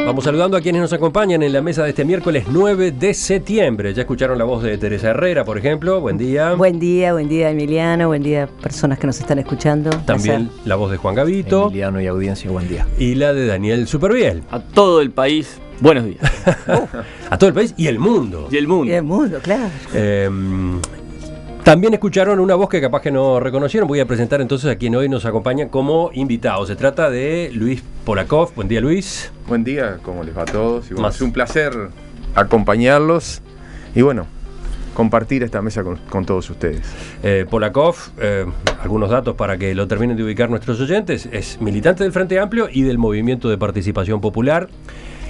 Vamos saludando a quienes nos acompañan en la mesa de este miércoles 9 de septiembre. Ya escucharon la voz de Teresa Herrera, por ejemplo. Buen día. Buen día Emiliano, buen día personas que nos están escuchando. También la voz de Juan Gavito. Emiliano y audiencia, buen día. Y la de Daniel Superviel. A todo el país, buenos días. A todo el país y el mundo. Y el mundo. Y el mundo, claro. También escucharon una voz que capaz que no reconocieron. Voy a presentar entonces a quien hoy nos acompaña como invitado. Se trata de Luis Polakov. Buen día, Luis. Buen día, ¿cómo les va a todos? Y bueno, es un placer acompañarlos y bueno, compartir esta mesa con todos ustedes. Polakov, algunos datos para que lo terminen de ubicar nuestros oyentes. Es militante del Frente Amplio y del Movimiento de Participación Popular.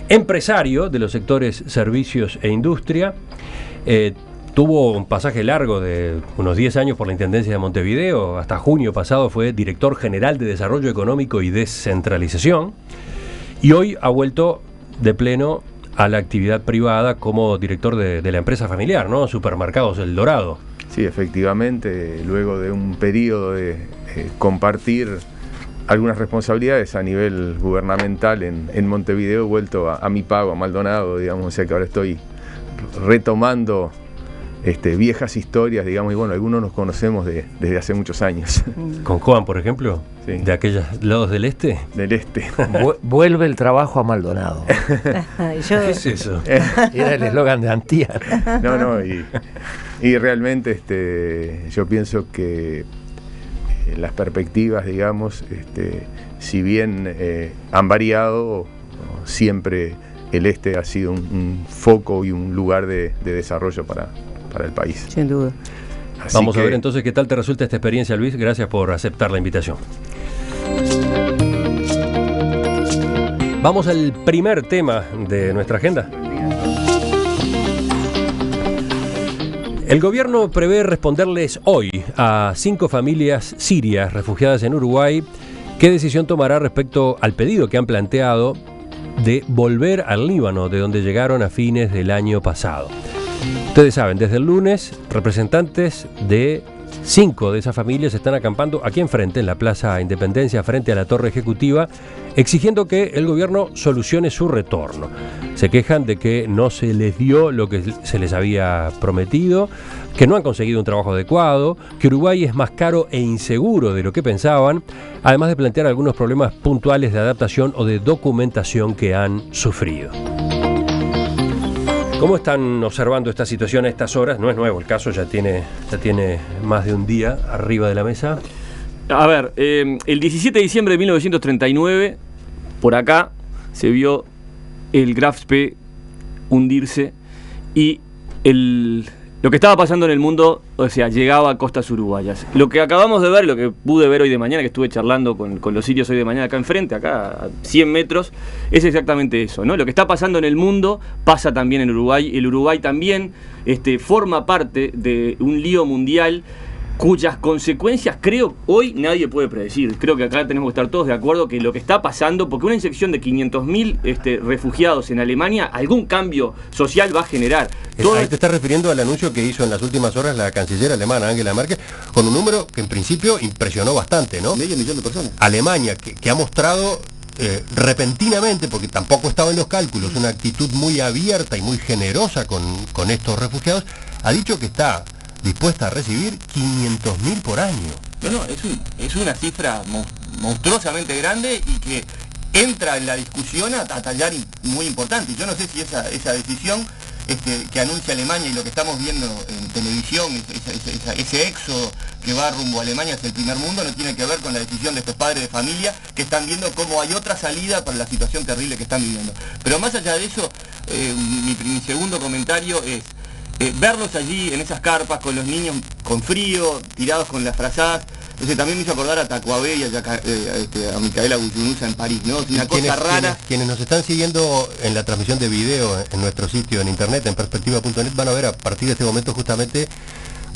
Empresario de los sectores servicios e industria. Tuvo un pasaje largo de unos 10 años por la Intendencia de Montevideo. Hasta junio pasado fue director general de Desarrollo Económico y Descentralización. Y hoy ha vuelto de pleno a la actividad privada como director de la empresa familiar, ¿no? Supermercados El Dorado. Sí, efectivamente, luego de un periodo de compartir algunas responsabilidades a nivel gubernamental en Montevideo, he vuelto a mi pago, a Maldonado, digamos, o sea que ahora estoy retomando viejas historias, digamos, y bueno, algunos nos conocemos desde hace muchos años. ¿Con Juan, por ejemplo? Sí. ¿De aquellos lados del este? Del este. Vuelve el trabajo a Maldonado. ¿Qué es eso? Era el eslogan de Antier. No, y realmente yo pienso que las perspectivas, digamos, si bien han variado, siempre el este ha sido un foco y un lugar de desarrollo para el país. Sin duda. Así Vamos que, a ver entonces qué tal te resulta esta experiencia, Luis. Gracias por aceptar la invitación. Vamos al primer tema de nuestra agenda. El gobierno prevé responderles hoy a 5 familias sirias refugiadas en Uruguay qué decisión tomará respecto al pedido que han planteado de volver al Líbano, de donde llegaron a fines del año pasado. Ustedes saben, desde el lunes, representantes de 5 de esas familias están acampando aquí enfrente, en la Plaza Independencia, frente a la Torre Ejecutiva, exigiendo que el gobierno solucione su retorno. Se quejan de que no se les dio lo que se les había prometido, que no han conseguido un trabajo adecuado, que Uruguay es más caro e inseguro de lo que pensaban, además de plantear algunos problemas puntuales de adaptación o de documentación que han sufrido. ¿Cómo están observando esta situación a estas horas? No es nuevo el caso, ya tiene más de un día arriba de la mesa. A ver, el 17 de diciembre de 1939, por acá, se vio el Graf Spee hundirse y lo que estaba pasando en el mundo, o sea, llegaba a costas uruguayas. Lo que acabamos de ver, lo que pude ver hoy de mañana, que estuve charlando con los sirios hoy de mañana acá enfrente, acá a 100 metros, es exactamente eso, ¿no? Lo que está pasando en el mundo pasa también en Uruguay. El Uruguay también forma parte de un lío mundial cuyas consecuencias, creo, hoy nadie puede predecir. Creo que acá tenemos que estar todos de acuerdo que lo que está pasando, porque una inyección de 500.000 refugiados en Alemania, algún cambio social va a generar. Ahí te estás refiriendo al anuncio que hizo en las últimas horas la canciller alemana, Angela Merkel, con un número que en principio impresionó bastante, ¿no? 500.000 de personas. Alemania, que ha mostrado repentinamente, porque tampoco estaba en los cálculos, una actitud muy abierta y muy generosa con estos refugiados, ha dicho que está dispuesta a recibir 500.000 por año. No, es una cifra monstruosamente grande y que entra en la discusión a tallar muy importante. Yo no sé si esa decisión que anuncia Alemania y lo que estamos viendo en televisión, ese éxodo que va rumbo a Alemania hacia el primer mundo, no tiene que ver con la decisión de estos padres de familia que están viendo cómo hay otra salida para la situación terrible que están viviendo. Pero más allá de eso, mi segundo comentario es verlos allí en esas carpas con los niños con frío, tirados con las frazadas. Entonces también me hizo acordar a Tacuabé y a Micaela Guyunusa en París, ¿no? Es una cosa rara. Quienes nos están siguiendo en la transmisión de video en nuestro sitio en internet, en perspectiva.net, van a ver a partir de este momento justamente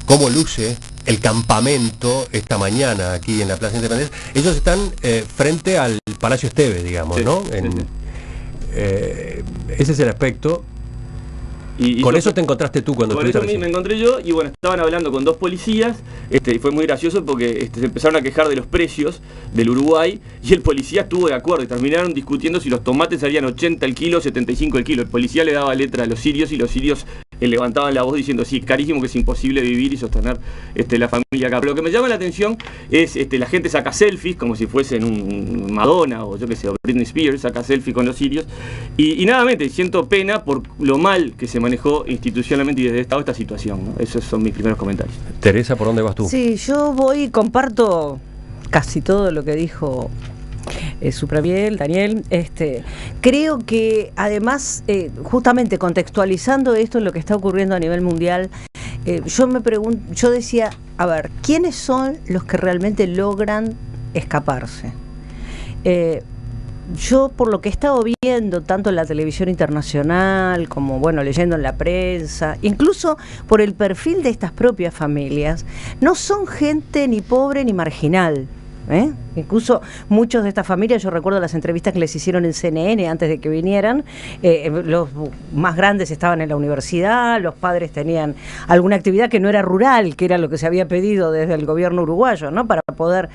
cómo luce el campamento esta mañana aquí en la Plaza Independencia. Ellos están frente al Palacio Esteves, digamos, sí, ¿no? Sí. Ese es el aspecto. Con eso te encontraste tú cuando con estuviste eso me encontré yo, y bueno, estaban hablando con 2 policías, y fue muy gracioso porque se empezaron a quejar de los precios del Uruguay, y el policía estuvo de acuerdo, y terminaron discutiendo si los tomates salían 80 el kilo, 75 el kilo. El policía le daba letra a los sirios, y los sirios levantaban la voz diciendo, sí, carísimo, que es imposible vivir y sostener la familia acá. Pero lo que me llama la atención es, la gente saca selfies, como si fuesen un Madonna, o yo que sé, o Britney Spears, saca selfies con los sirios, y nuevamente siento pena por lo mal que se manejó institucionalmente y desde Estado esta situación, ¿no? Esos son mis primeros comentarios. Teresa, ¿por dónde vas tú? Sí, yo comparto casi todo lo que dijo Supraviel, Daniel. Creo que además, justamente contextualizando esto en lo que está ocurriendo a nivel mundial, yo decía, a ver, ¿quiénes son los que realmente logran escaparse? Yo, por lo que he estado viendo, tanto en la televisión internacional como, bueno, leyendo en la prensa, incluso por el perfil de estas propias familias, no son gente ni pobre ni marginal. Incluso muchos de estas familias, yo recuerdo las entrevistas que les hicieron en CNN antes de que vinieran, los más grandes estaban en la universidad, los padres tenían alguna actividad que no era rural, que era lo que se había pedido desde el gobierno uruguayo, ¿no? Para poder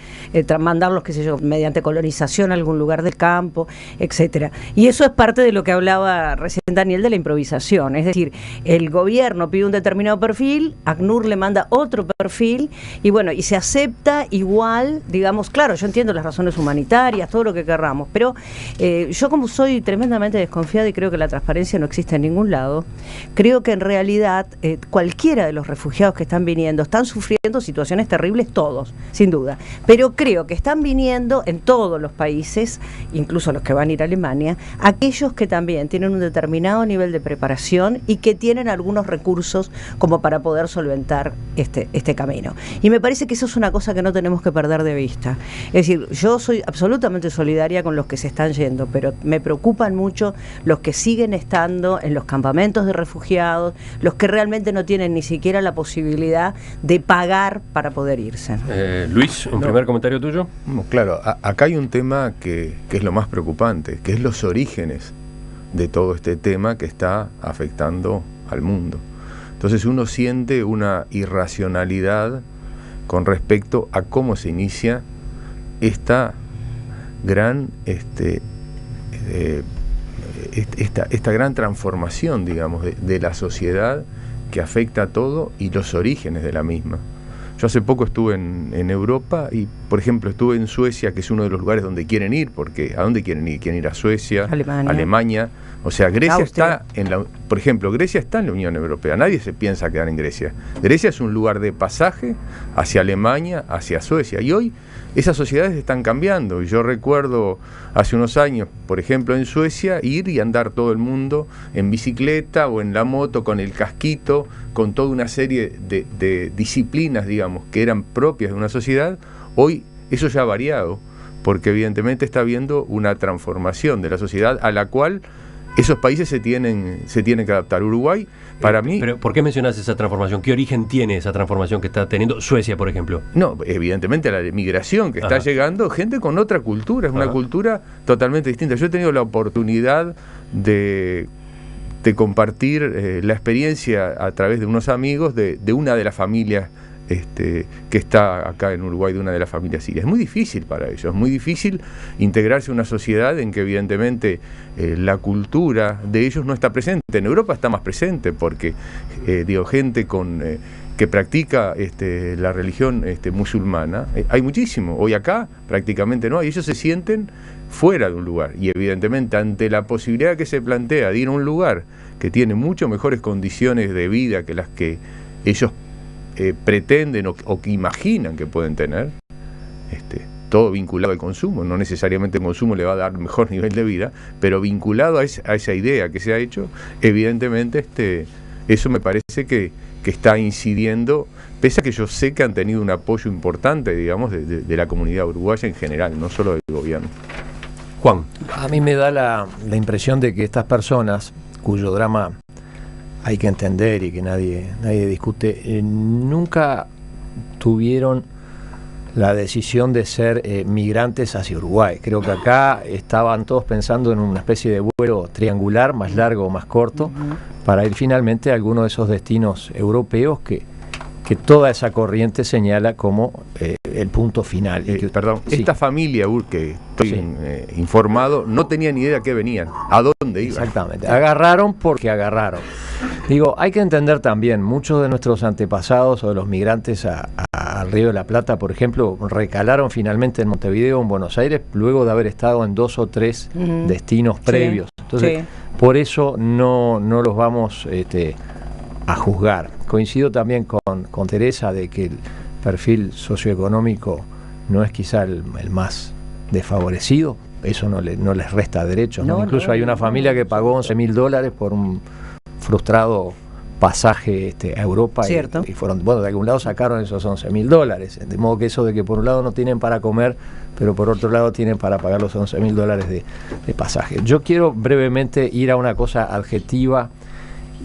mandarlos, qué sé yo, mediante colonización a algún lugar del campo, etcétera. Y eso es parte de lo que hablaba recién Daniel de la improvisación, es decir, el gobierno pide un determinado perfil, ACNUR le manda otro perfil, y bueno, y se acepta igual, digamos, claro, yo entiendo las razones humanitarias, todo lo que querramos, pero yo, como soy tremendamente desconfiada y creo que la transparencia no existe en ningún lado, creo que en realidad cualquiera de los refugiados que están viniendo están sufriendo situaciones terribles, todos, sin duda, pero creo que están viniendo en todos los países, incluso los que van a ir a Alemania, aquellos que también tienen un determinado nivel de preparación y que tienen algunos recursos como para poder solventar este camino. Y me parece que eso es una cosa que no tenemos que perder de vista. Es decir, yo soy absolutamente solidaria con los que se están yendo, pero me preocupan mucho los que siguen estando en los campamentos de refugiados, los que realmente no tienen ni siquiera la posibilidad de pagar para poder irse. Luis, ¿un primer comentario tuyo? Claro, acá hay un tema que es lo más preocupante, que es los orígenes de todo este tema que está afectando al mundo. Entonces uno siente una irracionalidad con respecto a cómo se inicia esta gran esta gran transformación, digamos, de la sociedad, que afecta a todo y los orígenes de la misma. Yo hace poco estuve en Europa y, por ejemplo, estuve en Suecia, que es uno de los lugares donde quieren ir, porque ¿a dónde quieren ir? Quieren ir a Suecia, Alemania. O sea, Grecia está por ejemplo, Grecia está en la Unión Europea. Nadie se piensa quedar en Grecia. Grecia es un lugar de pasaje hacia Alemania, hacia Suecia. Y hoy esas sociedades están cambiando. Y yo recuerdo hace unos años, por ejemplo, en Suecia, ir y andar todo el mundo en bicicleta o en la moto con el casquito, con toda una serie de disciplinas, digamos, que eran propias de una sociedad. Hoy eso ya ha variado, porque evidentemente está habiendo una transformación de la sociedad a la cual esos países se tienen que adaptar. Uruguay, para mí... ¿Pero por qué mencionas esa transformación? ¿Qué origen tiene esa transformación que está teniendo Suecia, por ejemplo? No, evidentemente la migración que está llegando, gente con otra cultura, es una cultura totalmente distinta. Yo he tenido la oportunidad de compartir la experiencia a través de unos amigos de una de las familias que está acá en Uruguay, de una de las familias sirias. Es muy difícil para ellos, es muy difícil integrarse a una sociedad en que evidentemente la cultura de ellos no está presente. En Europa está más presente porque gente que practica la religión musulmana, hay muchísimo. Hoy acá prácticamente no hay. Ellos se sienten fuera de un lugar y evidentemente ante la posibilidad que se plantea de ir a un lugar que tiene mucho mejores condiciones de vida que las que ellos pretenden o que imaginan que pueden tener, todo vinculado al consumo. No necesariamente el consumo le va a dar mejor nivel de vida, pero vinculado a esa idea que se ha hecho, evidentemente eso me parece que está incidiendo, pese a que yo sé que han tenido un apoyo importante, digamos, de la comunidad uruguaya en general, no solo del gobierno. Juan. A mí me da la impresión de que estas personas, cuyo drama hay que entender y que nadie discute, nunca tuvieron la decisión de ser migrantes hacia Uruguay. Creo que acá estaban todos pensando en una especie de vuelo triangular, más largo o más corto, para ir finalmente a alguno de esos destinos europeos que toda esa corriente señala como el punto final. Perdón, sí. Esta familia, que estoy informado, no tenía ni idea de qué venían, a dónde iban. Exactamente, agarraron porque agarraron. Digo, hay que entender también, muchos de nuestros antepasados o de los migrantes al Río de la Plata, por ejemplo, recalaron finalmente en Montevideo, en Buenos Aires, luego de haber estado en 2 o 3 destinos previos. Entonces, por eso no los vamos a juzgar. Coincido también con Teresa de que el perfil socioeconómico no es quizá el más desfavorecido, eso no les resta derechos, ¿no? Incluso hay una familia que pagó $11.000 por un frustrado pasaje a Europa y fueron, de algún lado sacaron esos $11.000, de modo que eso de que por un lado no tienen para comer, pero por otro lado tienen para pagar los $11.000 de pasaje. Yo quiero brevemente ir a una cosa adjetiva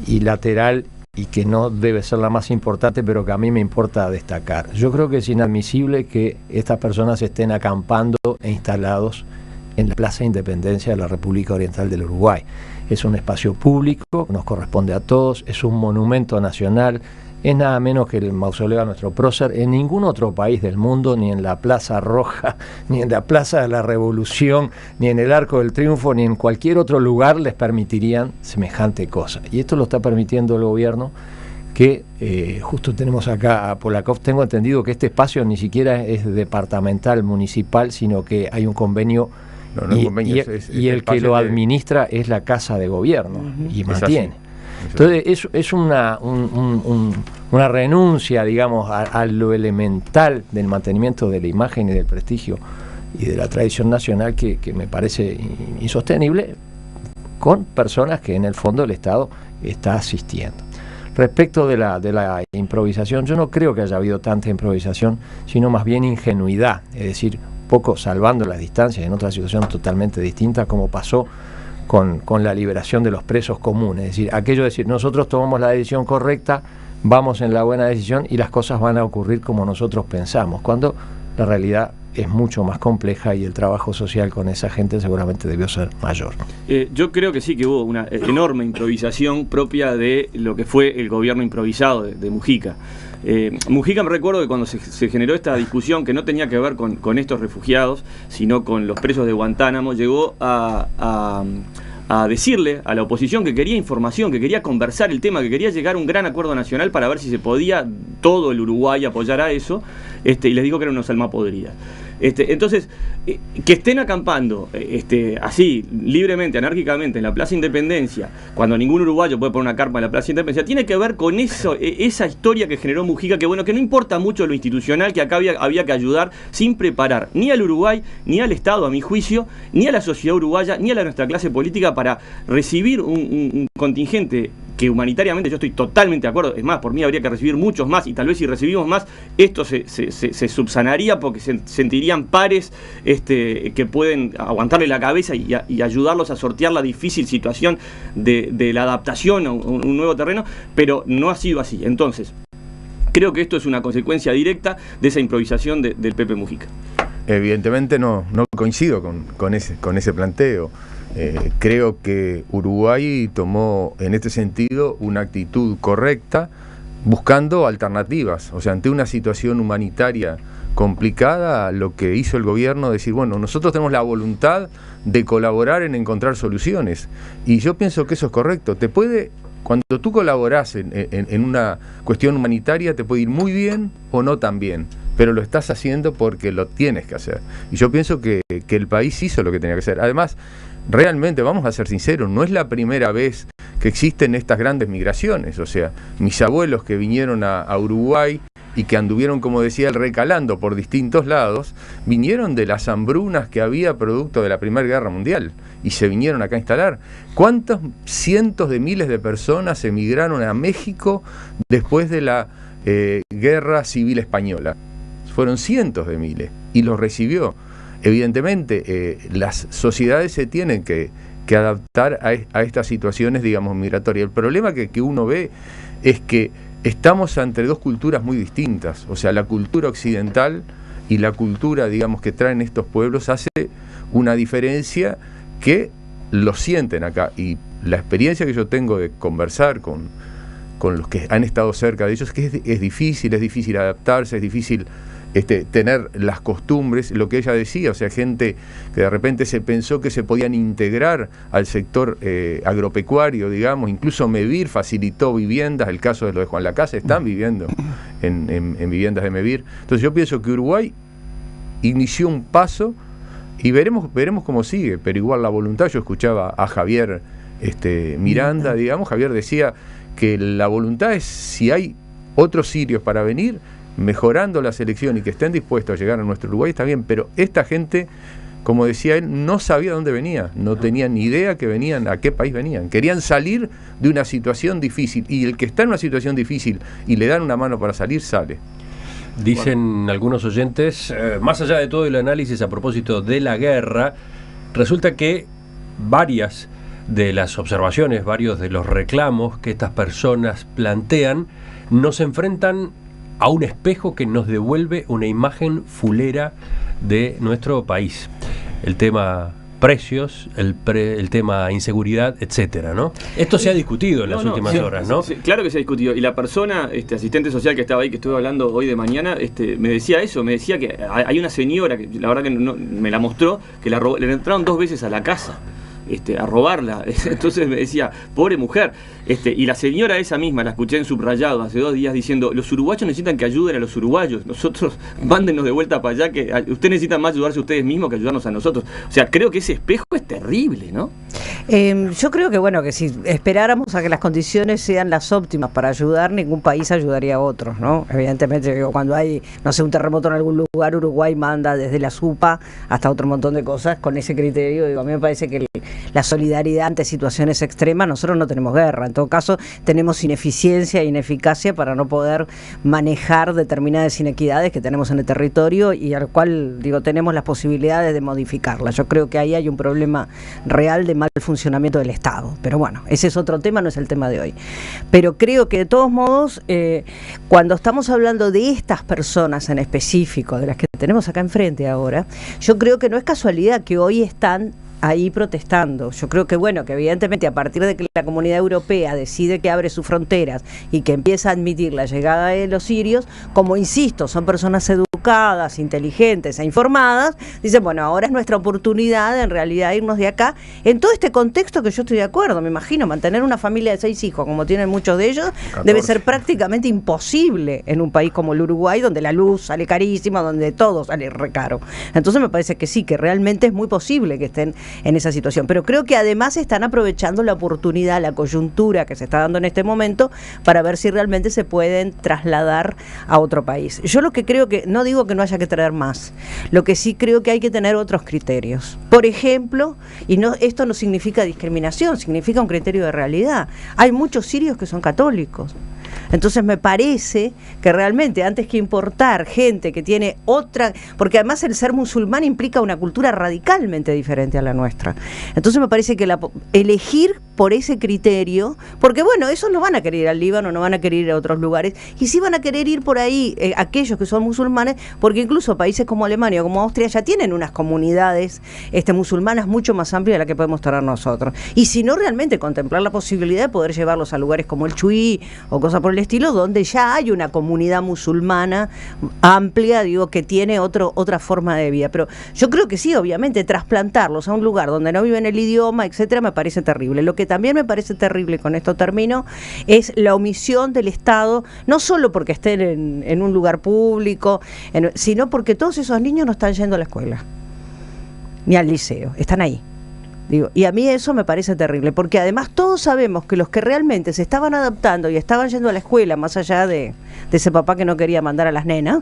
y lateral y que no debe ser la más importante, pero que a mí me importa destacar. Yo creo que es inadmisible que estas personas estén acampando e instalados en la Plaza Independencia de la República Oriental del Uruguay. Es un espacio público, nos corresponde a todos, es un monumento nacional, es nada menos que el mausoleo de nuestro prócer. En ningún otro país del mundo, ni en la Plaza Roja, ni en la Plaza de la Revolución, ni en el Arco del Triunfo, ni en cualquier otro lugar les permitirían semejante cosa. Y esto lo está permitiendo el gobierno, que justo tenemos acá a Polakov. Tengo entendido que este espacio ni siquiera es departamental, municipal, sino que hay un convenio. Y el que lo administra es la Casa de Gobierno y mantiene. Entonces es una renuncia, digamos, a lo elemental del mantenimiento de la imagen y del prestigio y de la tradición nacional que me parece insostenible, con personas que en el fondo el Estado está asistiendo. Respecto de la improvisación, yo no creo que haya habido tanta improvisación, sino más bien ingenuidad, es decir, poco salvando las distancias en otra situación totalmente distinta, como pasó con la liberación de los presos comunes. Es decir, aquello de decir, nosotros tomamos la decisión correcta, vamos en la buena decisión y las cosas van a ocurrir como nosotros pensamos, cuando la realidad es mucho más compleja y el trabajo social con esa gente seguramente debió ser mayor. Yo creo que sí, que hubo una enorme improvisación propia de lo que fue el gobierno improvisado de Mujica. Mujica, me recuerdo que cuando se generó esta discusión que no tenía que ver con estos refugiados, sino con los presos de Guantánamo, llegó a decirle a la oposición que quería información, que quería conversar el tema, que quería llegar a un gran acuerdo nacional para ver si se podía todo el Uruguay apoyar a eso, y les dijo que eran unos almas podridas. Entonces, que estén acampando así, libremente, anárquicamente, en la Plaza Independencia, cuando ningún uruguayo puede poner una carpa en la Plaza Independencia, tiene que ver con esa historia que generó Mujica, que bueno, que no importa mucho lo institucional, que acá había que ayudar sin preparar ni al Uruguay, ni al Estado, a mi juicio, ni a la sociedad uruguaya, ni a nuestra clase política para recibir un contingente que humanitariamente yo estoy totalmente de acuerdo. Es más, por mí habría que recibir muchos más, y tal vez si recibimos más, esto se subsanaría porque se sentirían pares que pueden aguantarle la cabeza y ayudarlos a sortear la difícil situación de la adaptación a un nuevo terreno, pero no ha sido así. Entonces, creo que esto es una consecuencia directa de esa improvisación del Pepe Mujica. Evidentemente no coincido con ese planteo. Creo que Uruguay tomó en este sentido una actitud correcta, buscando alternativas. O sea, ante una situación humanitaria complicada, lo que hizo el gobierno es decir, bueno, nosotros tenemos la voluntad de colaborar en encontrar soluciones, y yo pienso que eso es correcto. Cuando tú colaborás en una cuestión humanitaria, te puede ir muy bien o no tan bien, pero lo estás haciendo porque lo tienes que hacer. Y yo pienso que el país hizo lo que tenía que hacer. Además, realmente, vamos a ser sinceros, no es la primera vez que existen estas grandes migraciones. O sea, mis abuelos que vinieron a Uruguay y que anduvieron, como decía él, recalando por distintos lados, vinieron de las hambrunas que había producto de la Primera Guerra Mundial y se vinieron acá a instalar. ¿Cuántos cientos de miles de personas emigraron a México después de la Guerra Civil Española? Fueron cientos de miles y los recibió. Evidentemente, las sociedades se tienen que adaptar a estas situaciones, digamos, migratorias. El problema que uno ve es que estamos ante dos culturas muy distintas. O sea, la cultura occidental y la cultura, digamos, que traen estos pueblos hace una diferencia que lo sienten acá. Y la experiencia que yo tengo de conversar con los que han estado cerca de ellos, que es difícil adaptarse, es difícil tener las costumbres, lo que ella decía, o sea, gente que de repente se pensó que se podían integrar al sector agropecuario, digamos, incluso Mevir facilitó viviendas, el caso de lo de Juan Lacase, están viviendo en viviendas de Mevir. Entonces yo pienso que Uruguay inició un paso y veremos cómo sigue, pero igual la voluntad, yo escuchaba a Javier Miranda, digamos, Javier decía que la voluntad es, si hay otros sirios para venir, mejorando la selección y que estén dispuestos a llegar a nuestro Uruguay, está bien, pero esta gente, como decía él, no sabía dónde venía, no tenían ni idea que venían, a qué país venían, querían salir de una situación difícil, y el que está en una situación difícil y le dan una mano para salir, sale. Dicen algunos oyentes, más allá de todo el análisis a propósito de la guerra, resulta que varias de las observaciones, varios de los reclamos que estas personas plantean, nos enfrentan a un espejo que nos devuelve una imagen fulera de nuestro país. El tema precios, el tema inseguridad, etcétera, ¿no? Esto se ha discutido en las últimas horas, ¿no? Sí, claro que se ha discutido. Y la persona, asistente social que estaba ahí, que estuve hablando hoy de mañana, me decía eso, me decía que hay una señora, que la verdad que no, me la mostró, que le entraron 2 veces a la casa. A robarla. Entonces me decía, pobre mujer. Y la señora esa misma, la escuché en Subrayado hace 2 días diciendo, los uruguayos necesitan que ayuden a los uruguayos, nosotros mándenos de vuelta para allá, que ustedes necesitan más ayudarse ustedes mismos que ayudarnos a nosotros. O sea, creo que ese espejo es terrible, ¿no? Yo creo que bueno, que si esperáramos a que las condiciones sean las óptimas para ayudar, ningún país ayudaría a otros, ¿no? Evidentemente, digo, cuando hay, no sé, un terremoto en algún lugar, Uruguay manda desde la SUPA hasta otro montón de cosas con ese criterio. Digo, a mí me parece que la solidaridad ante situaciones extremas, nosotros no tenemos guerra, en todo caso tenemos ineficiencia e ineficacia para no poder manejar determinadas inequidades que tenemos en el territorio y al cual, digo, tenemos las posibilidades de modificarlas. Yo creo que ahí hay un problema real de mal funcionamiento del Estado, pero bueno, ese es otro tema, no es el tema de hoy. Pero creo que de todos modos, cuando estamos hablando de estas personas en específico, de las que tenemos acá enfrente ahora, yo creo que no es casualidad que hoy están ahí protestando. Yo creo que bueno, que evidentemente a partir de que la Comunidad Europea decide que abre sus fronteras y que empieza a admitir la llegada de los sirios, como insisto, son personas educadas, inteligentes e informadas, dicen, bueno, ahora es nuestra oportunidad en realidad irnos de acá, en todo este contexto que yo estoy de acuerdo, me imagino, mantener una familia de 6 hijos, como tienen muchos de ellos, 14. Debe ser prácticamente imposible en un país como el Uruguay, donde la luz sale carísima, donde todo sale re caro. Entonces me parece que sí, que realmente es muy posible que estén en esa situación, pero creo que además están aprovechando la oportunidad, la coyuntura que se está dando en este momento para ver si realmente se pueden trasladar a otro país. Yo lo que creo que, no digo que no haya que traer más, lo que sí creo que hay que tener otros criterios. Por ejemplo, y no, esto no significa discriminación, significa un criterio de realidad. Hay muchos sirios que son católicos. Entonces me parece que realmente antes que importar gente que tiene otra, porque además el ser musulmán implica una cultura radicalmente diferente a la nuestra. Entonces me parece que elegir por ese criterio, porque bueno, esos no van a querer ir al Líbano, no van a querer ir a otros lugares, y sí van a querer ir por ahí aquellos que son musulmanes, porque incluso países como Alemania, como Austria, ya tienen unas comunidades musulmanas mucho más amplias de las que podemos tener nosotros. Y si no, realmente contemplar la posibilidad de poder llevarlos a lugares como el Chuy o cosas por el estilo, donde ya hay una comunidad musulmana amplia, digo, que tiene otra forma de vida. Pero yo creo que sí, obviamente, trasplantarlos a un lugar donde no viven el idioma, etcétera, me parece terrible. Lo que también me parece terrible, con esto termino, es la omisión del Estado, no solo porque estén en un lugar público, sino porque todos esos niños no están yendo a la escuela, ni al liceo, están ahí. Digo, y a mí eso me parece terrible, porque además todos sabemos que los que realmente se estaban adaptando y estaban yendo a la escuela, más allá de ese papá que no quería mandar a las nenas,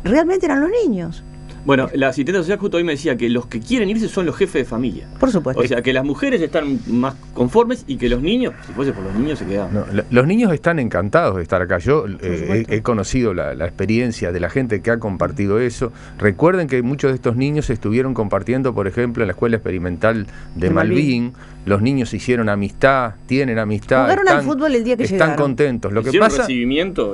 realmente eran los niños. Bueno, la asistente social justo hoy me decía que los que quieren irse son los jefes de familia. Por supuesto. O sea, que las mujeres están más conformes y que los niños, si fuese por los niños, se quedaban. No, los niños están encantados de estar acá. Yo he conocido la experiencia de la gente que ha compartido eso. Recuerden que muchos de estos niños estuvieron compartiendo, por ejemplo, en la escuela experimental de Malvin. Los niños hicieron amistad, tienen amistad. Jugaron al fútbol el día que están llegaron. contentos. Lo que hicieron pasa, recibimiento.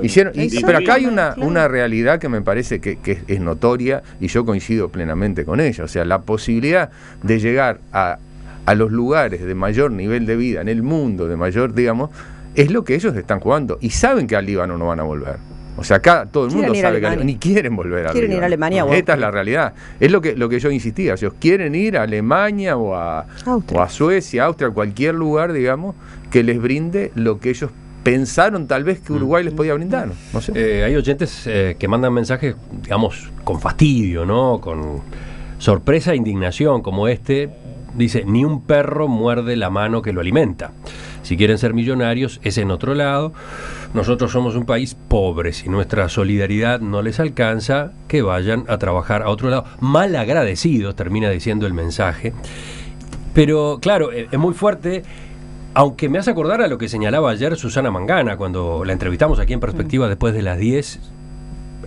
pero acá hay una realidad que me parece que es notoria y yo coincido plenamente con ella. O sea, la posibilidad de llegar a a los lugares de mayor nivel de vida en el mundo, de mayor, digamos, es lo que ellos están jugando. Y saben que al Líbano no van a volver. O sea, acá todo el mundo sabe que ni quieren volver a quieren ir a Alemania. Esta es la realidad. Es lo que yo insistía. Ellos quieren ir a Alemania o a Suecia, Austria, cualquier lugar, digamos, que les brinde lo que ellos pensaron tal vez que Uruguay les podía brindar. No sé. Hay oyentes que mandan mensajes, digamos, con fastidio, ¿no? Con sorpresa e indignación, como este. Dice, ni un perro muerde la mano que lo alimenta. Si quieren ser millonarios, es en otro lado. Nosotros somos un país pobre. Si nuestra solidaridad no les alcanza, que vayan a trabajar a otro lado. Mal agradecidos, termina diciendo el mensaje. Pero, claro, es muy fuerte, aunque me hace acordar a lo que señalaba ayer Susana Mangana, cuando la entrevistamos aquí en Perspectiva después de las 10,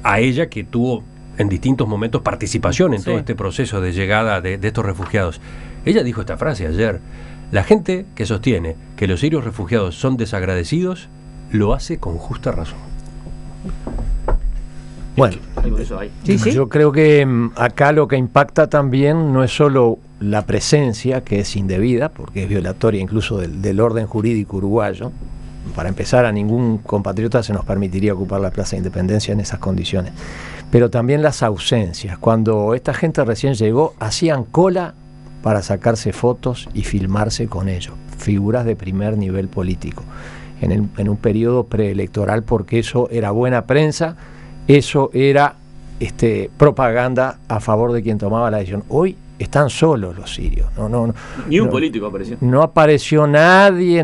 a ella que tuvo en distintos momentos participación en todo este proceso de llegada de estos refugiados. Ella dijo esta frase ayer: la gente que sostiene que los sirios refugiados son desagradecidos lo hace con justa razón. Bueno, yo creo que acá lo que impacta también no es solo la presencia, que es indebida, porque es violatoria incluso del orden jurídico uruguayo. Para empezar, a ningún compatriota se nos permitiría ocupar la Plaza de Independencia en esas condiciones. Pero también las ausencias. Cuando esta gente recién llegó, hacían cola para sacarse fotos y filmarse con ellos. Figuras de primer nivel político. En un periodo preelectoral, porque eso era buena prensa, eso era propaganda a favor de quien tomaba la decisión. Hoy están solos los sirios. Ni un político apareció. No apareció nadie,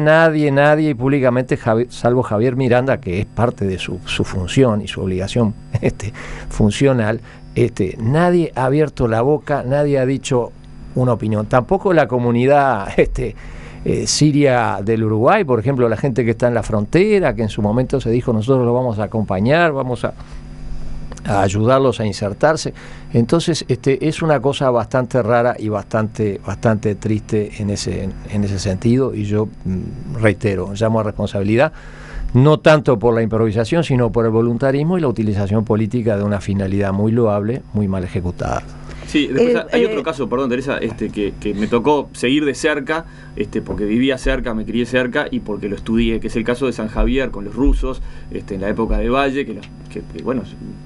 y públicamente, salvo Javier Miranda, que es parte de su función y su obligación funcional, nadie ha abierto la boca, nadie ha dicho una opinión. Tampoco la comunidad siria del Uruguay, por ejemplo, la gente que está en la frontera, que en su momento se dijo, nosotros lo vamos a acompañar, vamos a ayudarlos a insertarse. Entonces es una cosa bastante rara y bastante triste en ese sentido, y yo reitero, llamo a responsabilidad, no tanto por la improvisación, sino por el voluntarismo y la utilización política de una finalidad muy loable, muy mal ejecutada. Sí, después hay otro caso, perdón Teresa, que me tocó seguir de cerca, porque vivía cerca, me crié cerca y porque lo estudié, que es el caso de San Javier con los rusos, en la época de Valle, que bueno,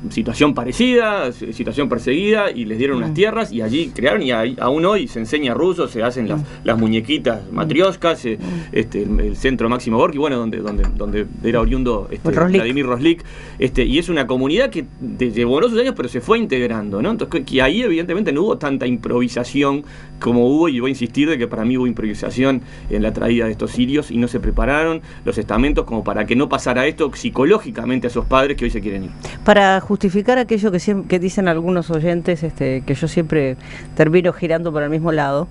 situación parecida, situación perseguida, y les dieron unas tierras y allí crearon, y aún hoy se enseña ruso, se hacen las muñequitas matrioscas, el centro Máximo Gorki, bueno, donde era oriundo Vladimir Roslik, y es una comunidad que llevó sus años, pero se fue integrando, ¿no? Entonces, que ahí evidentemente no hubo tanta improvisación como hubo, y voy a insistir de que para mí hubo improvisación en la traída de estos sirios, y no se prepararon los estamentos como para que no pasara esto psicológicamente a esos padres que hoy se quieren ir. Para justificar aquello que dicen algunos oyentes, que yo siempre termino girando por el mismo lado,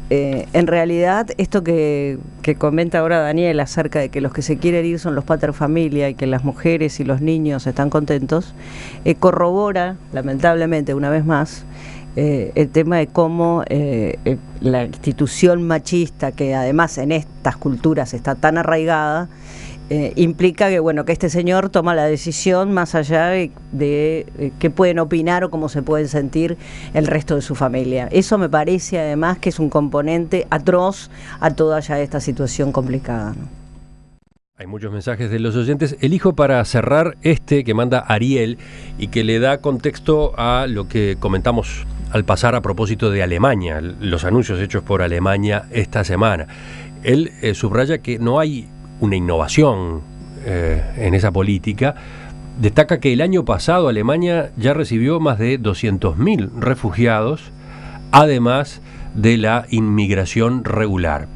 en realidad esto que comenta ahora Daniel acerca de que los que se quieren ir son los pater familia y que las mujeres y los niños están contentos, corrobora lamentablemente una vez más el tema de cómo la institución machista, que además en estas culturas está tan arraigada, implica que que este señor toma la decisión más allá de qué pueden opinar o cómo se pueden sentir el resto de su familia. Eso me parece además que es un componente atroz a toda ya esta situación complicada, ¿no? Hay muchos mensajes de los oyentes. Elijo para cerrar que manda Ariel y que le da contexto a lo que comentamos al pasar a propósito de Alemania, los anuncios hechos por Alemania esta semana. Él subraya que no hay una innovación en esa política. Destaca que el año pasado Alemania ya recibió más de 200.000 refugiados, además de la inmigración regular.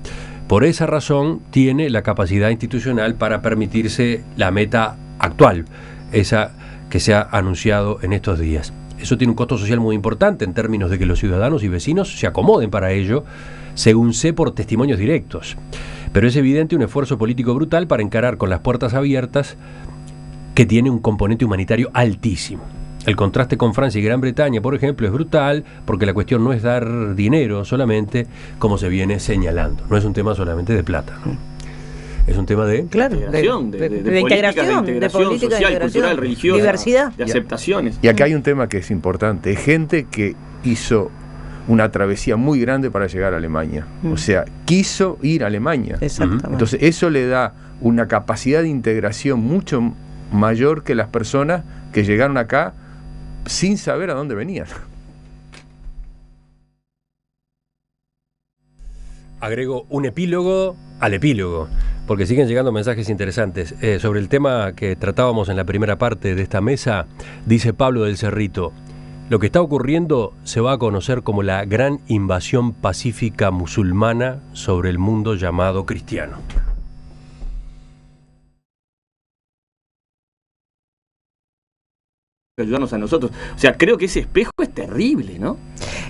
Por esa razón tiene la capacidad institucional para permitirse la meta actual, esa que se ha anunciado en estos días. Eso tiene un costo social muy importante en términos de que los ciudadanos y vecinos se acomoden para ello, según sé por testimonios directos. Pero es evidente un esfuerzo político brutal para encarar con las puertas abiertas, que tiene un componente humanitario altísimo. El contraste con Francia y Gran Bretaña, por ejemplo, es brutal, porque la cuestión no es dar dinero solamente, como se viene señalando. No es un tema solamente de plata, ¿no? Es un tema de integración, de integración, de política social, cultural, religiosa, diversidad, de aceptaciones. Y acá hay un tema que es importante. Es gente que hizo una travesía muy grande para llegar a Alemania. O sea, quiso ir a Alemania. Exactamente. Entonces eso le da una capacidad de integración mucho mayor que las personas que llegaron acá sin saber a dónde venían. Agrego un epílogo al epílogo, porque siguen llegando mensajes interesantes. Sobre el tema que tratábamos en la primera parte de esta mesa, dice Pablo del Cerrito: lo que está ocurriendo se va a conocer como la gran invasión pacífica musulmana sobre el mundo llamado cristiano. Ayudarnos a nosotros. O sea, creo que ese espejo es terrible, ¿no?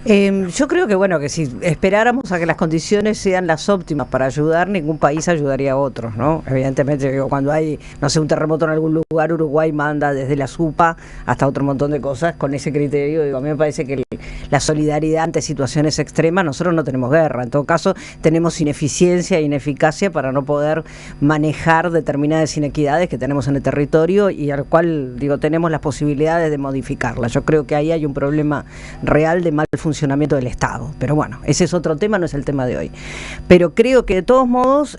Yo creo que bueno, que si esperáramos a que las condiciones sean las óptimas para ayudar, ningún país ayudaría a otros, ¿no? Evidentemente, digo, cuando hay, no sé, un terremoto en algún lugar, Uruguay manda desde la SUPA hasta otro montón de cosas con ese criterio. Digo, a mí me parece que la solidaridad ante situaciones extremas, nosotros no tenemos guerra, en todo caso tenemos ineficiencia e ineficacia para no poder manejar determinadas inequidades que tenemos en el territorio y al cual, digo, tenemos las posibilidades de modificarla. Yo creo que ahí hay un problema real de mal funcionamiento del Estado, pero bueno, ese es otro tema, no es el tema de hoy. Pero creo que de todos modos,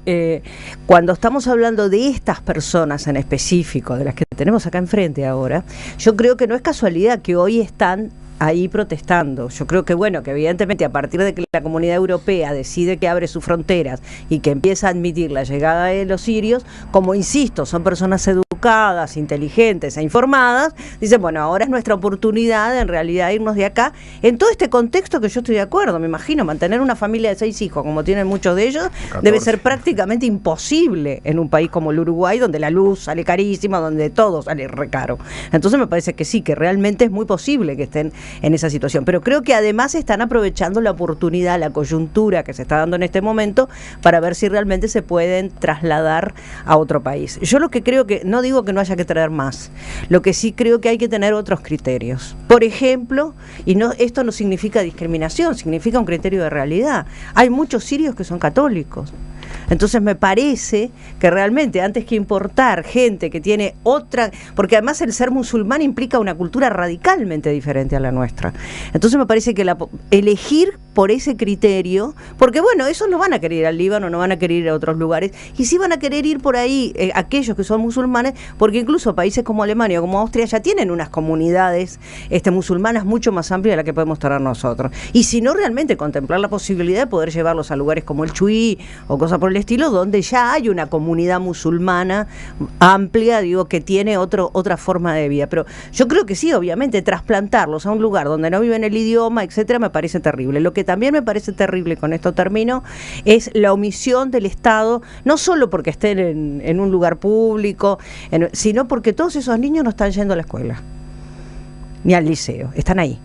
cuando estamos hablando de estas personas en específico, de las que tenemos acá enfrente ahora, yo creo que no es casualidad que hoy están ahí protestando. Yo creo que bueno, que evidentemente a partir de que la Comunidad Europea decide que abre sus fronteras y que empieza a admitir la llegada de los sirios, como insisto, son personas educadas, inteligentes e informadas, dicen, bueno, ahora es nuestra oportunidad en realidad irnos de acá, en todo este contexto que yo estoy de acuerdo, me imagino, mantener una familia de 6 hijos, como tienen muchos de ellos, 14. Debe ser prácticamente imposible en un país como el Uruguay, donde la luz sale carísima, donde todo sale re caro. Entonces me parece que sí, que realmente es muy posible que estén en esa situación, pero creo que además están aprovechando la oportunidad, la coyuntura que se está dando en este momento para ver si realmente se pueden trasladar a otro país. Yo lo que creo que, no digo que no haya que traer más, lo que sí creo que hay que tener otros criterios. Por ejemplo, y no, esto no significa discriminación, significa un criterio de realidad. Hay muchos sirios que son católicos. Entonces me parece que realmente antes que importar gente que tiene otra, porque además el ser musulmán implica una cultura radicalmente diferente a la nuestra, entonces me parece que elegir por ese criterio, porque bueno, esos no van a querer ir al Líbano, no van a querer ir a otros lugares, y sí van a querer ir por ahí aquellos que son musulmanes, porque incluso países como Alemania o como Austria ya tienen unas comunidades musulmanas mucho más amplias de las que podemos tener nosotros, y si no, realmente contemplar la posibilidad de poder llevarlos a lugares como el Chuy o cosas por el estilo, donde ya hay una comunidad musulmana amplia, digo, que tiene otra forma de vida. Pero yo creo que sí, obviamente, trasplantarlos a un lugar donde no viven el idioma, etcétera, me parece terrible. Lo que también me parece terrible, con esto termino, es la omisión del Estado, no solo porque estén en un lugar público, sino porque todos esos niños no están yendo a la escuela, ni al liceo, están ahí.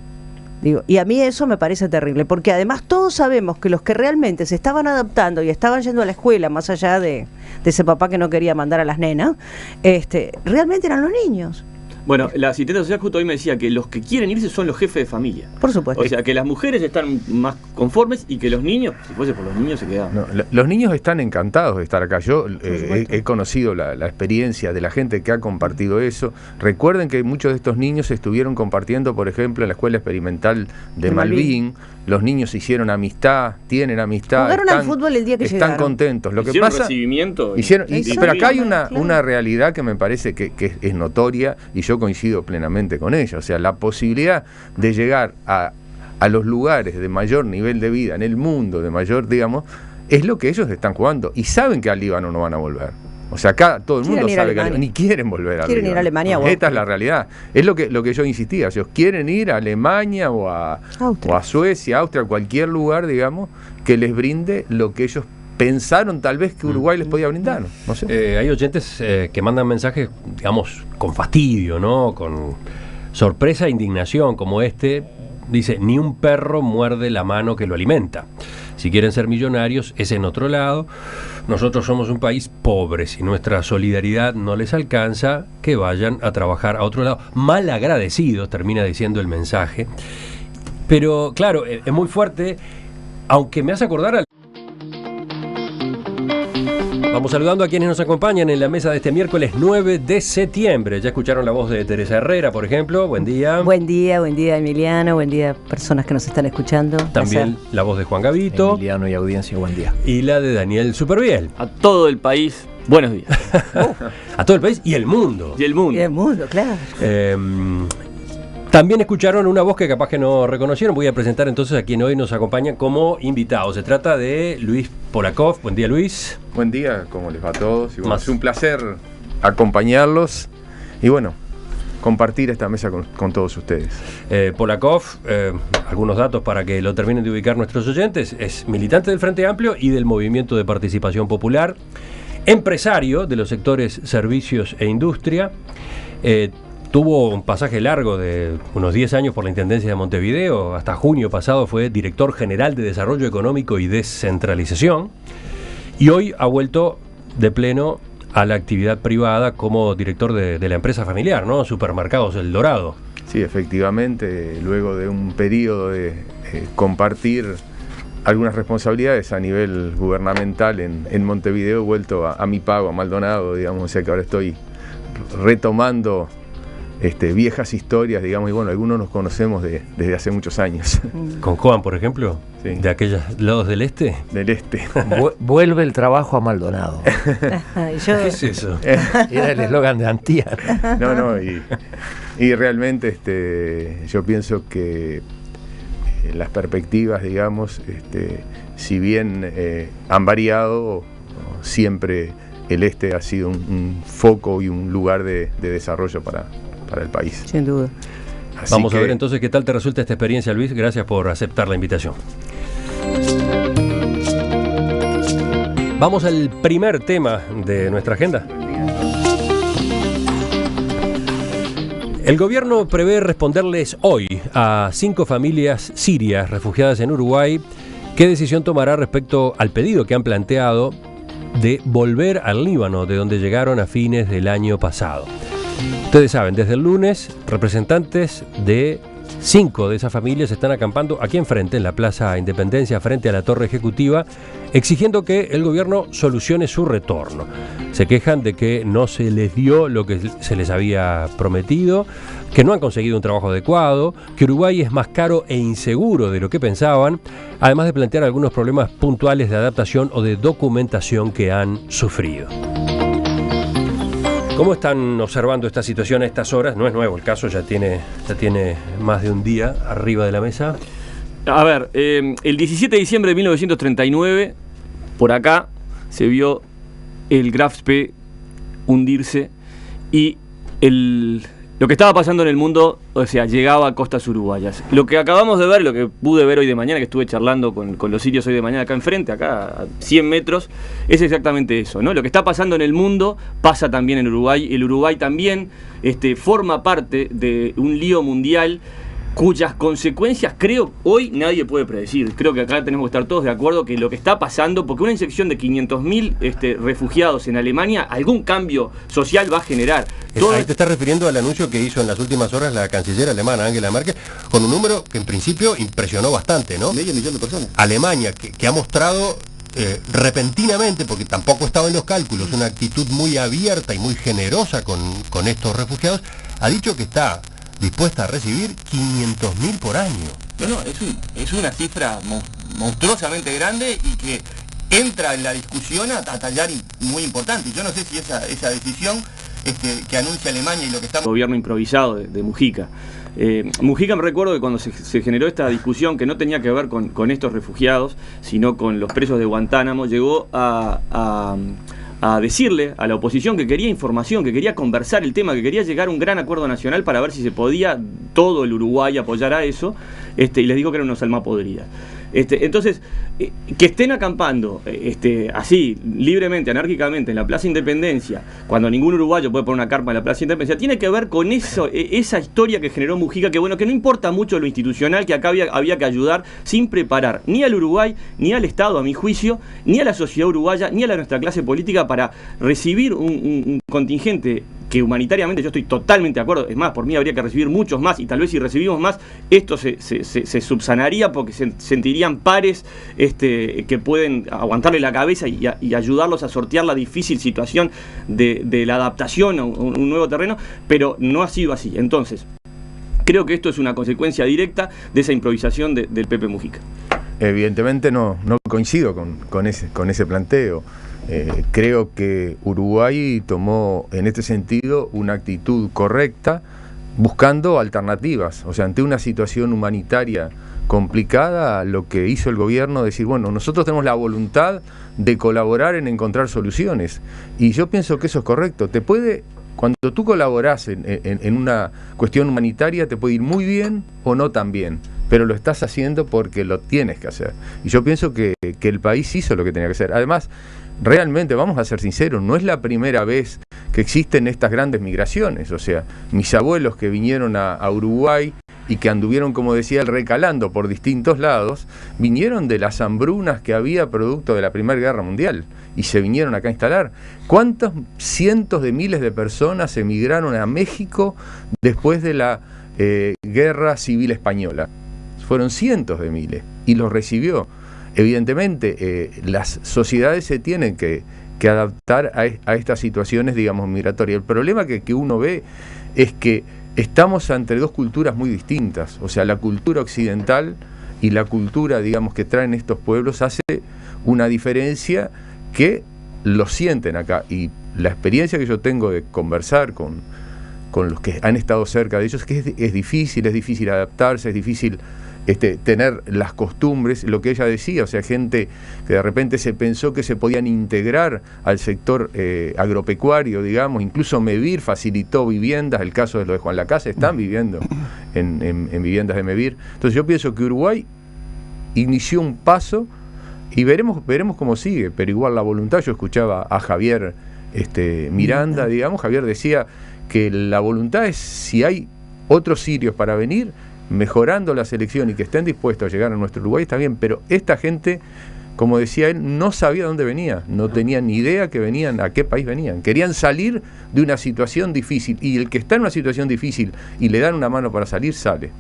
Digo, y a mí eso me parece terrible, porque además todos sabemos que los que realmente se estaban adaptando y estaban yendo a la escuela, más allá de ese papá que no quería mandar a las nenas, realmente eran los niños. Bueno, la asistente social justo hoy me decía que los que quieren irse son los jefes de familia. Por supuesto. O sea, que las mujeres están más conformes y que los niños, si fuese por los niños, se quedaban. No, los niños están encantados de estar acá. Yo he conocido la experiencia de la gente que ha compartido eso. Recuerden que muchos de estos niños estuvieron compartiendo, por ejemplo, en la escuela experimental de Malvin. Los niños hicieron amistad, tienen amistad. Jugaron al fútbol el día que están llegaron. Contentos. Lo que hicieron pasa, recibimiento. pero acá hay una realidad que me parece que es notoria y yo coincido plenamente con ella. O sea, la posibilidad de llegar a los lugares de mayor nivel de vida en el mundo, de mayor, digamos, es lo que ellos están jugando. Y saben que al Líbano no van a volver. O sea, acá todo el mundo sabe que ni quieren volver a Líbano. Quieren ir a Alemania. Esta es la realidad. Es lo que yo insistía. Ellos quieren ir a Alemania o a Suecia, Austria, cualquier lugar, digamos, que les brinde lo que ellos pensaron tal vez que Uruguay les podía brindar. No sé. Hay oyentes que mandan mensajes, digamos, con fastidio, ¿no? Con sorpresa e indignación, como este. Dice, ni un perro muerde la mano que lo alimenta. Si quieren ser millonarios, es en otro lado. Nosotros somos un país pobre. Si nuestra solidaridad no les alcanza, que vayan a trabajar a otro lado. Mal agradecidos, termina diciendo el mensaje. Pero, claro, es muy fuerte, aunque me hace acordar al... Vamos saludando a quienes nos acompañan en la mesa de este miércoles 9 de septiembre. Ya escucharon la voz de Teresa Herrera, por ejemplo. Buen día. Buen día Emiliano, buen día personas que nos están escuchando. También la voz de Juan Gavito. Emiliano y audiencia, buen día. Y la de Daniel Superviel. A todo el país, buenos días. A todo el país y el mundo. Y el mundo. Y el mundo, claro. También escucharon una voz que capaz que no reconocieron. Voy a presentar entonces a quien hoy nos acompaña como invitado. Se trata de Luis Polakov. Buen día, Luis. Buen día, ¿cómo les va a todos? Y bueno, Más. es un placer acompañarlos y bueno, compartir esta mesa con todos ustedes. Polakov, algunos datos para que lo terminen de ubicar nuestros oyentes. Es militante del Frente Amplio y del Movimiento de Participación Popular. Empresario de los sectores servicios e industria. Tuvo un pasaje largo de unos 10 años por la Intendencia de Montevideo. Hasta junio pasado fue director general de Desarrollo Económico y Descentralización. Y hoy ha vuelto de pleno a la actividad privada como director de la empresa familiar, ¿no? Supermercados El Dorado. Sí, efectivamente, luego de un periodo de compartir algunas responsabilidades a nivel gubernamental en Montevideo, he vuelto a mi pago, a Maldonado, digamos, o sea que ahora estoy retomando viejas historias, digamos, y bueno, algunos nos conocemos desde hace muchos años. Con Juan, por ejemplo, Sí. de aquellos lados del este. Del este. Vuelve el trabajo a Maldonado. ¿Qué es eso? Era el eslogan de Antier. No, y realmente yo pienso que las perspectivas, digamos, si bien han variado, siempre el este ha sido un foco y un lugar de desarrollo para el país. Sin duda. Así Vamos a que, ver entonces qué tal te resulta esta experiencia, Luis. Gracias por aceptar la invitación. Vamos al primer tema de nuestra agenda. El gobierno prevé responderles hoy a 5 familias sirias refugiadas en Uruguay qué decisión tomará respecto al pedido que han planteado de volver al Líbano, de donde llegaron a fines del año pasado. Ustedes saben, desde el lunes, representantes de 5 de esas familias están acampando aquí enfrente, en la Plaza Independencia, frente a la Torre Ejecutiva, exigiendo que el gobierno solucione su retorno. Se quejan de que no se les dio lo que se les había prometido, que no han conseguido un trabajo adecuado, que Uruguay es más caro e inseguro de lo que pensaban, además de plantear algunos problemas puntuales de adaptación o de documentación que han sufrido. ¿Cómo están observando esta situación a estas horas? No es nuevo el caso, ya tiene más de un día arriba de la mesa. A ver, el 17 de diciembre de 1939, por acá, se vio el Graf Spee hundirse y lo que estaba pasando en el mundo, o sea, llegaba a costas uruguayas. Lo que acabamos de ver, lo que pude ver hoy de mañana, que estuve charlando con los sirios hoy de mañana acá enfrente, acá a 100 metros, es exactamente eso, ¿no? Lo que está pasando en el mundo pasa también en Uruguay. El Uruguay también forma parte de un lío mundial cuyas consecuencias creo hoy nadie puede predecir. Creo que acá tenemos que estar todos de acuerdo que lo que está pasando, porque una inyección de 500.000 refugiados en Alemania, algún cambio social va a generar. Ahí te estás refiriendo al anuncio que hizo en las últimas horas la canciller alemana Angela Merkel, con un número que en principio impresionó bastante, ¿no? Medio millón de personas. Alemania, que ha mostrado repentinamente, porque tampoco estaba en los cálculos, una actitud muy abierta y muy generosa con estos refugiados, ha dicho que está dispuesta a recibir 500.000 por año. No, es una cifra monstruosamente grande y que entra en la discusión a tallar muy importante. Yo no sé si esa decisión que anuncia Alemania y lo que está... Gobierno improvisado de Mujica. Mujica, me recuerdo que cuando se generó esta discusión que no tenía que ver con estos refugiados, sino con los presos de Guantánamo, llegó a decirle a la oposición que quería información, que quería conversar el tema, que quería llegar a un gran acuerdo nacional para ver si se podía todo el Uruguay apoyar a eso, y les dijo que eran unos alma podrida. Entonces, que estén acampando así, libremente, anárquicamente, en la Plaza Independencia, cuando ningún uruguayo puede poner una carpa en la Plaza Independencia, tiene que ver con esa historia que generó Mujica, que no importa mucho lo institucional, que acá había que ayudar sin preparar ni al Uruguay, ni al Estado, a mi juicio, ni a la sociedad uruguaya, ni a nuestra clase política para recibir un contingente que humanitariamente yo estoy totalmente de acuerdo. Es más, por mí habría que recibir muchos más, y tal vez si recibimos más, esto se subsanaría porque se sentiría serían pares que pueden aguantarle la cabeza y ayudarlos a sortear la difícil situación de la adaptación a un nuevo terreno, pero no ha sido así. Entonces, creo que esto es una consecuencia directa de esa improvisación del Pepe Mujica. Evidentemente no coincido con ese planteo. Creo que Uruguay tomó en este sentido una actitud correcta, buscando alternativas. O sea, ante una situación humanitaria complicada, lo que hizo el gobierno es decir, bueno, nosotros tenemos la voluntad de colaborar en encontrar soluciones. Y yo pienso que eso es correcto. Cuando tú colaborás en una cuestión humanitaria, te puede ir muy bien o no tan bien, pero lo estás haciendo porque lo tienes que hacer. Y yo pienso que el país hizo lo que tenía que hacer. Además, realmente, vamos a ser sinceros, no es la primera vez que existen estas grandes migraciones. O sea, mis abuelos que vinieron a Uruguay y que anduvieron, como decía él, recalando por distintos lados, vinieron de las hambrunas que había producto de la Primera Guerra Mundial y se vinieron acá a instalar. ¿Cuántos cientos de miles de personas emigraron a México después de la Guerra Civil Española? Fueron cientos de miles y los recibió. Evidentemente, las sociedades se tienen que adaptar a estas situaciones, digamos, migratorias. El problema que uno ve es que estamos ante dos culturas muy distintas. O sea, la cultura occidental y la cultura, digamos, que traen estos pueblos hace una diferencia que lo sienten acá. Y la experiencia que yo tengo de conversar con los que han estado cerca de ellos, que es difícil adaptarse, es difícil tener las costumbres, lo que ella decía, o sea, gente que de repente se pensó que se podían integrar al sector agropecuario, digamos, incluso Mevir facilitó viviendas, el caso de lo de Juan Lacase, están viviendo en viviendas de Mevir. Entonces yo pienso que Uruguay inició un paso y veremos cómo sigue, pero igual la voluntad, yo escuchaba a Javier Miranda, digamos, Javier decía que la voluntad es, si hay otros sirios para venir, mejorando la selección y que estén dispuestos a llegar a nuestro Uruguay, está bien, pero esta gente, como decía él, no sabía dónde venía, no tenían ni idea que venían, a qué país venían, querían salir de una situación difícil, y el que está en una situación difícil y le dan una mano para salir, sale.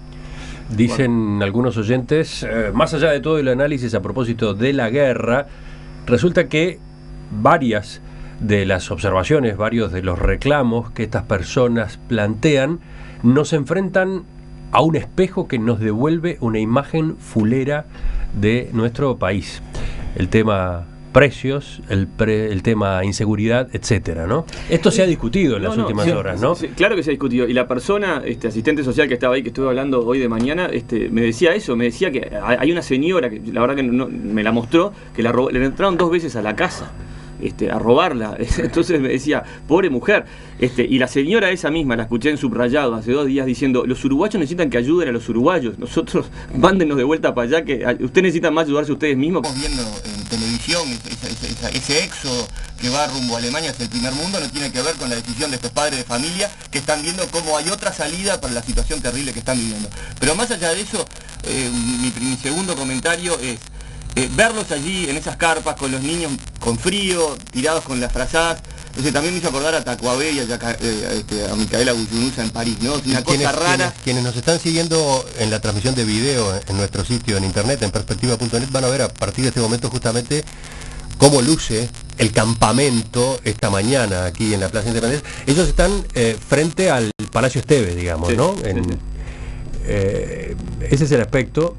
Dicen algunos oyentes, más allá de todo el análisis a propósito de la guerra, resulta que varias de las observaciones, varios de los reclamos que estas personas plantean, nos enfrentan a un espejo que nos devuelve una imagen fulera de nuestro país. El tema precios, el tema inseguridad, etcétera, ¿no? Esto se ha discutido en las últimas horas, ¿no? Sí, claro que se ha discutido. Y la persona, asistente social que estaba ahí, que estuve hablando hoy de mañana, me decía eso, me decía que hay una señora, que la verdad que no, me la mostró, que le entraron 2 veces a la casa. A robarla. Entonces me decía, pobre mujer. Y la señora esa misma, la escuché en Subrayado hace 2 días diciendo, los uruguayos necesitan que ayuden a los uruguayos, nosotros mándenos de vuelta para allá, que ustedes necesitan más ayudarse ustedes mismos. Estamos viendo en televisión ese éxodo que va rumbo a Alemania hacia el primer mundo, no tiene que ver con la decisión de estos padres de familia que están viendo cómo hay otra salida para la situación terrible que están viviendo. Pero más allá de eso, mi segundo comentario es verlos allí en esas carpas con los niños con frío, tirados con las frazadas. Entonces también me hizo acordar a Tacuabé y a Micaela Guyunusa en París, ¿no? Una cosa rara. Quienes nos están siguiendo en la transmisión de video en nuestro sitio en internet, en perspectiva.net, van a ver a partir de este momento justamente cómo luce el campamento esta mañana aquí en la Plaza Independencia. Ellos están frente al Palacio Esteves, digamos, sí, ¿no? Ese es el aspecto.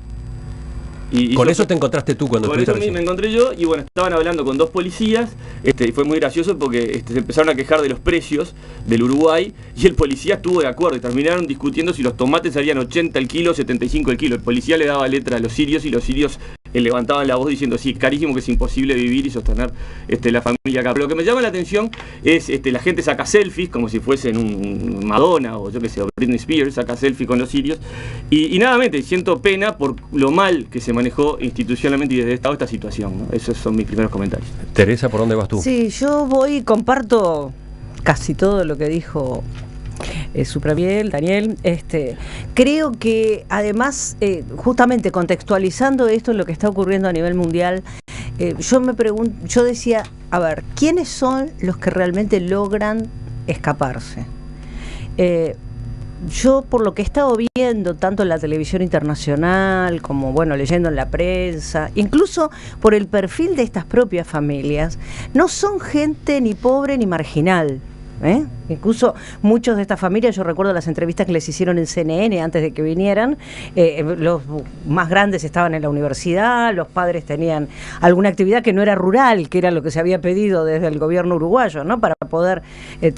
Y con eso te encontraste tú cuando estuviste recién. Me encontré yo y bueno, estaban hablando con 2 policías y fue muy gracioso porque se empezaron a quejar de los precios del Uruguay y el policía estuvo de acuerdo y terminaron discutiendo si los tomates salían 80 el kilo, 75 el kilo. El policía le daba letra a los sirios y los sirios levantaban la voz diciendo sí, carísimo, que es imposible vivir y sostener la familia acá. Pero lo que me llama la atención es la gente saca selfies como si fuesen un Madonna o yo que sé, o Britney Spears, saca selfies con los sirios y nuevamente siento pena por lo mal que se manejó institucionalmente y desde Estado esta situación, ¿no? Esos son mis primeros comentarios. Teresa, ¿por dónde vas tú? Sí, yo comparto casi todo lo que dijo Supraviel, Daniel. Creo que además, justamente contextualizando esto en lo que está ocurriendo a nivel mundial, yo decía, a ver, ¿quiénes son los que realmente logran escaparse? yo por lo que he estado viendo, tanto en la televisión internacional como, bueno, leyendo en la prensa, incluso por el perfil de estas propias familias, no son gente ni pobre ni marginal. Incluso muchos de estas familias, yo recuerdo las entrevistas que les hicieron en CNN antes de que vinieran, los más grandes estaban en la universidad, los padres tenían alguna actividad que no era rural, que era lo que se había pedido desde el gobierno uruguayo, ¿no? Para poder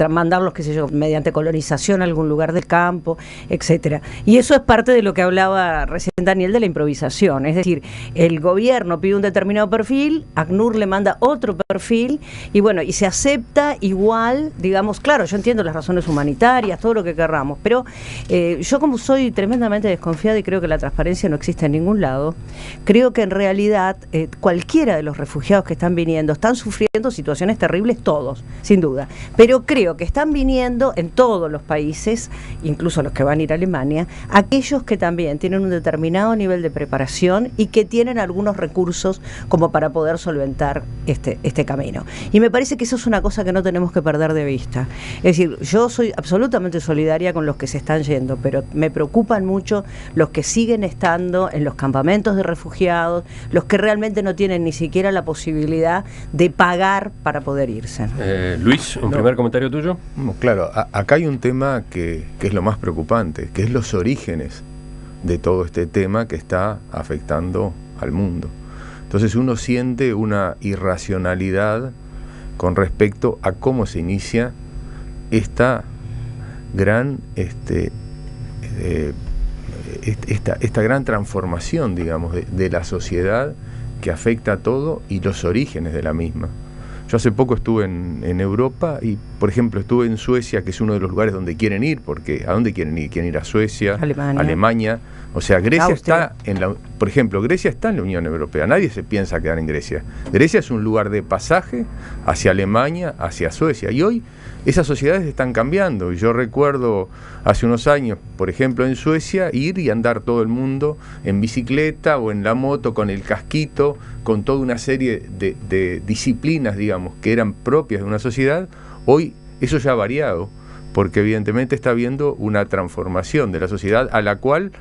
mandarlos, qué sé yo, mediante colonización a algún lugar del campo, etcétera. Y eso es parte de lo que hablaba recién Daniel de la improvisación, es decir, el gobierno pide un determinado perfil, ACNUR le manda otro perfil, y bueno, y se acepta igual, digamos, claro, yo entiendo las razones humanitarias, todo lo que querramos, pero yo como soy tremendamente desconfiada y creo que la transparencia no existe en ningún lado, creo que en realidad cualquiera de los refugiados que están viniendo están sufriendo situaciones terribles todos, sin duda, pero creo que están viniendo en todos los países, incluso los que van a ir a Alemania, aquellos que también tienen un determinado nivel de preparación y que tienen algunos recursos como para poder solventar este camino. Y me parece que eso es una cosa que no tenemos que perder de vista. Es decir, yo soy absolutamente solidaria con los que se están yendo, pero me preocupan mucho los que siguen estando en los campamentos de refugiados, los que realmente no tienen ni siquiera la posibilidad de pagar para poder irse. Luis, un primer comentario tuyo. Claro, acá hay un tema que es lo más preocupante, que es los orígenes de todo este tema que está afectando al mundo. Entonces uno siente una irracionalidad con respecto a cómo se inicia esta gran esta gran transformación, digamos, de la sociedad que afecta a todo y los orígenes de la misma. Yo hace poco estuve en Europa y, por ejemplo, estuve en Suecia, que es uno de los lugares donde quieren ir, porque ¿a dónde quieren ir? Quieren ir a Suecia, Alemania. O sea, Grecia está por ejemplo, Grecia está en la Unión Europea. Nadie se piensa quedar en Grecia. Grecia es un lugar de pasaje hacia Alemania, hacia Suecia. Y hoy esas sociedades están cambiando. Y yo recuerdo hace unos años, por ejemplo, en Suecia, ir y andar todo el mundo en bicicleta o en la moto con el casquito, con toda una serie de disciplinas, digamos, que eran propias de una sociedad. Hoy eso ya ha variado, porque evidentemente está habiendo una transformación de la sociedad a la cual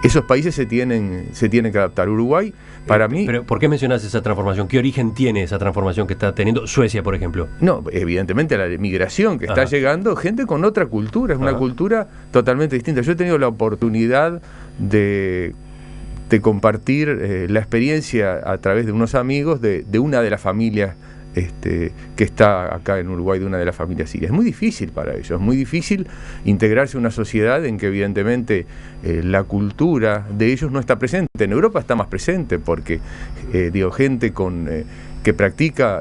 esos países se tienen que adaptar. Uruguay, para mí... Pero ¿por qué mencionas esa transformación? ¿Qué origen tiene esa transformación que está teniendo Suecia, por ejemplo? No, evidentemente la migración que está llegando, gente con otra cultura, es una cultura totalmente distinta. Yo he tenido la oportunidad de compartir la experiencia a través de unos amigos de una de las familias que está acá en Uruguay, de una de las familias sirias. Es muy difícil para ellos, es muy difícil integrarse a una sociedad en que evidentemente la cultura de ellos no está presente. En Europa está más presente porque gente que practica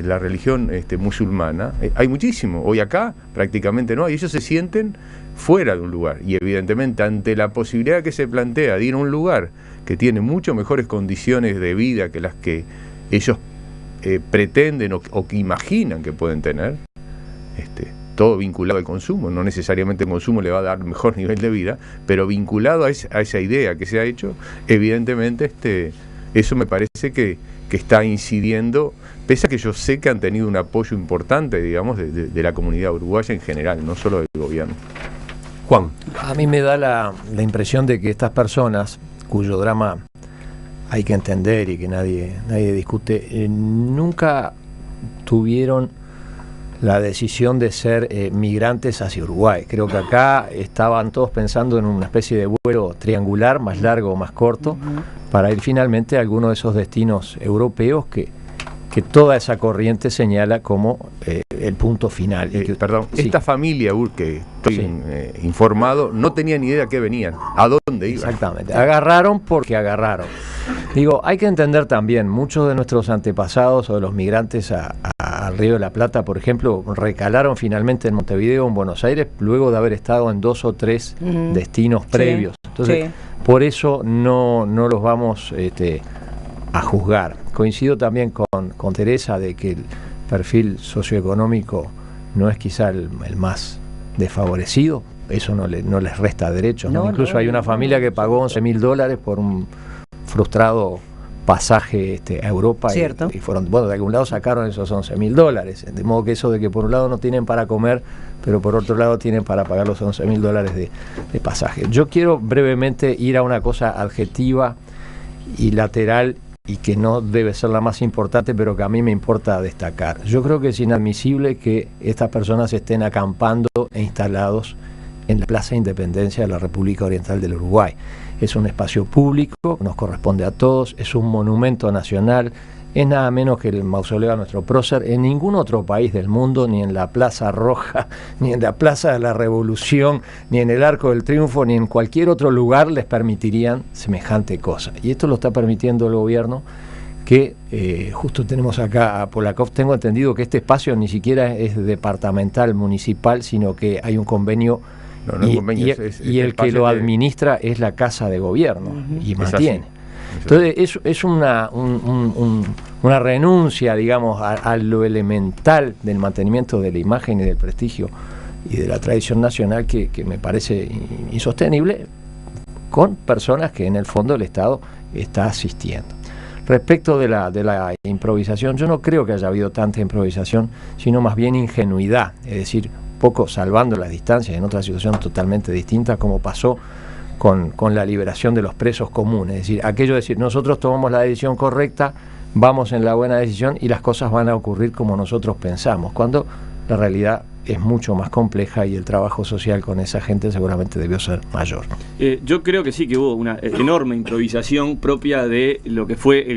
la religión musulmana, hay muchísimo. Hoy acá prácticamente no hay. Ellos se sienten fuera de un lugar y evidentemente ante la posibilidad que se plantea de ir a un lugar que tiene mucho mejores condiciones de vida que las que ellos pretenden o que imaginan que pueden tener, todo vinculado al consumo. No necesariamente el consumo le va a dar mejor nivel de vida, pero vinculado a esa idea que se ha hecho, evidentemente eso me parece que está incidiendo, pese a que yo sé que han tenido un apoyo importante, digamos, de la comunidad uruguaya en general, no solo del gobierno. Juan. A mí me da la impresión de que estas personas, cuyo drama hay que entender y que nadie discute, nunca tuvieron la decisión de ser migrantes hacia Uruguay. Creo que acá estaban todos pensando en una especie de vuelo triangular, más largo o más corto, para ir finalmente a alguno de esos destinos europeos que toda esa corriente señala como el punto final. Esta familia que estoy informado no tenía ni idea de qué venían, a dónde iban. Exactamente, agarraron porque agarraron. Digo, hay que entender también, muchos de nuestros antepasados o de los migrantes al Río de la Plata, por ejemplo, recalaron finalmente en Montevideo, en Buenos Aires, luego de haber estado en 2 o 3 destinos previos. Entonces, por eso no los vamos a juzgar. Coincido también con Teresa de que el perfil socioeconómico no es quizá el más desfavorecido. Eso no les resta derechos, ¿no? Incluso hay una familia que pagó $11.000 por un frustrado pasaje a Europa Cierto. y fueron, bueno, de algún lado sacaron esos $11.000, de modo que eso de que por un lado no tienen para comer, pero por otro lado tienen para pagar los $11.000 de pasaje. Yo quiero brevemente ir a una cosa adjetiva y lateral y que no debe ser la más importante, pero que a mí me importa destacar. Yo creo que es inadmisible que estas personas estén acampando e instalados en la Plaza Independencia de la República Oriental del Uruguay. Es un espacio público, nos corresponde a todos, es un monumento nacional, es nada menos que el mausoleo a nuestro prócer. En ningún otro país del mundo, ni en la Plaza Roja, ni en la Plaza de la Revolución, ni en el Arco del Triunfo, ni en cualquier otro lugar les permitirían semejante cosa. Y esto lo está permitiendo el gobierno, que justo tenemos acá a Polakov. Tengo entendido que este espacio ni siquiera es departamental, municipal, sino que hay un convenio. No, Y, un convenio, y el que lo administra es la Casa de Gobierno y mantiene. Entonces es una renuncia, digamos, a lo elemental del mantenimiento de la imagen y del prestigio y de la tradición nacional que me parece insostenible, con personas que en el fondo el Estado está asistiendo. Respecto de la improvisación, yo no creo que haya habido tanta improvisación, sino más bien ingenuidad, es decir, poco salvando las distancias en otra situación totalmente distinta, como pasó con la liberación de los presos comunes. Es decir, aquello de decir, nosotros tomamos la decisión correcta, vamos en la buena decisión y las cosas van a ocurrir como nosotros pensamos, cuando la realidad es mucho más compleja y el trabajo social con esa gente seguramente debió ser mayor. Yo creo que sí, que hubo una enorme improvisación propia de lo que fue el